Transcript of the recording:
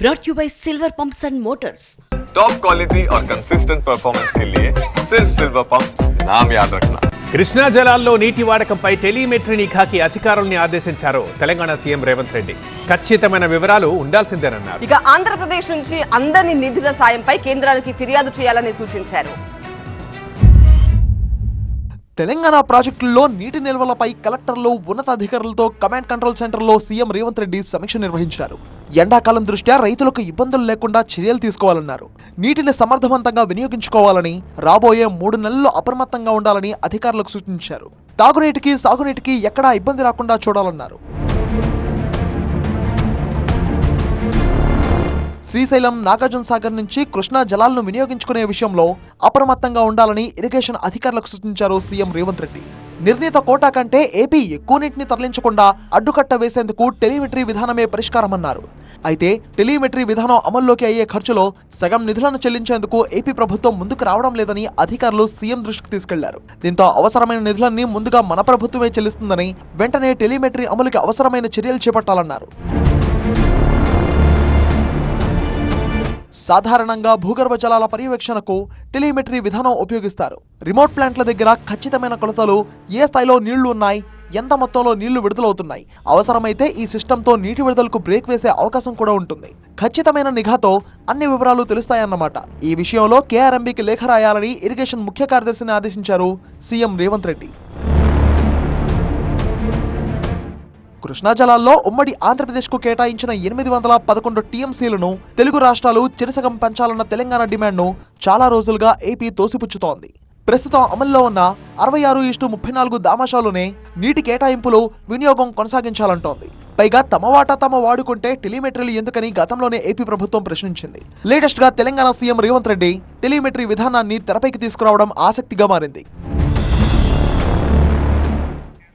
brought you by Silver Pumps and Motors. Top quality और consistent performance के लिए सिर्फ सिल्वर पंप्स नाम याद रखना. కృష్ణా జలాల్లో నీటి వాడకంపై టెలిమెట్రీ నిఘాకి అధికారుల్ని ఆదేశించారు తెలంగాణ సీఎం రేవంత్ రెడ్డి. ఖచ్చితమైన వివరాలు ఉండాల్సిందేనన్నారు. ఇక ఆంధ్రప్రదేశ్ నుంచి అందని నిధుల సాయంపై కేంద్రానికి ఫిర్యాదు చేయాలని సూచించారు. తెలంగాణ ప్రాజెక్టుల్లో నీటి నిల్వలపై కలెక్టర్లు ఉన్నతాధికారులతో కమాండ్ కంట్రోల్ సెంటర్లో సీఎం రేవంత్ రెడ్డి సమీక్ష నిర్వహించారు. ఎండాకాలం దృష్ట్యా రైతులకు ఇబ్బందులు లేకుండా చర్యలు తీసుకోవాలన్నారు. నీటిని సమర్థవంతంగా వినియోగించుకోవాలని, రాబోయే 3 నెలల్లో అప్రమత్తంగా ఉండాలని అధికారులకు సూచించారు. తాగునీటికి, సాగునీటికి ఎక్కడా ఇబ్బంది రాకుండా చూడాలన్నారు. శ్రీశైలం, నాగార్జున సాగర్ నుంచి కృష్ణా జలాలను వినియోగించుకునే విషయంలో అప్రమత్తంగా ఉండాలని ఇరిగేషన్ అధికారులకు సూచించారు సీఎం రేవంత్ రెడ్డి. నిర్ణీత కోటా కంటే ఏపీ ఎక్కువ నీటిని తరలించకుండా అడ్డుకట్ట వేసేందుకు టెలిమెట్రీ విధానమే పరిష్కారమన్నారు. అయితే టెలిమెట్రీ విధానం అమల్లోకి అయ్యే ఖర్చులో సగం నిధులను చెల్లించేందుకు ఏపీ ప్రభుత్వం ముందుకు రావడం లేదని అధికారులు సీఎం దృష్టికి తీసుకెళ్లారు. దీంతో అవసరమైన నిధులన్నీ ముందుగా మన ప్రభుత్వమే చెల్లిస్తుందని, వెంటనే టెలిమెట్రీ అమలుకి అవసరమైన చర్యలు చేపట్టాలన్నారు. సాధారణంగా భూగర్భ జలాల పర్యవేక్షణకు టెలిమెట్రీ విధానం ఉపయోగిస్తారు. రిమోట్ ప్లాంట్ల దగ్గర ఖచ్చితమైన కొలతలు, ఏ స్థాయిలో నీళ్లు ఉన్నాయి, ఎంత మొత్తంలో నీళ్లు విడుదలవుతున్నాయి, అవసరమైతే ఈ సిస్టంతో నీటి విడుదలకు బ్రేక్ వేసే అవకాశం కూడా ఉంటుంది. ఖచ్చితమైన నిఘాతో అన్ని వివరాలు తెలుస్తాయన్నమాట. ఈ విషయంలో కేఆర్ఎంబీకి లేఖ రాయాలని ఇరిగేషన్ ముఖ్య కార్యదర్శిని ఆదేశించారు సీఎం రేవంత్ రెడ్డి. కృష్ణా జలాల్లో ఉమ్మడి ఆంధ్రప్రదేశ్కు కేటాయించిన 811 టీఎంసీలను తెలుగు రాష్ట్రాలు చిరసగం పెంచాలన్న తెలంగాణ డిమాండ్ను చాలా రోజులుగా ఏపీ తోసిపుచ్చుతోంది. ప్రస్తుతం అమల్లో ఉన్న 66:34 దామాషాలోనే నీటి కేటాయింపులు, వినియోగం కొనసాగించాలంటోంది. పైగా తమ వాటా తమ వాడుకుంటే టెలిమెట్రీలు ఎందుకని గతంలోనే ఏపీ ప్రభుత్వం ప్రశ్నించింది. లేటెస్ట్ గా తెలంగాణ సీఎం రేవంత్ రెడ్డి టెలిమెట్రీ విధానాన్ని తెరపైకి తీసుకురావడం ఆసక్తిగా మారింది.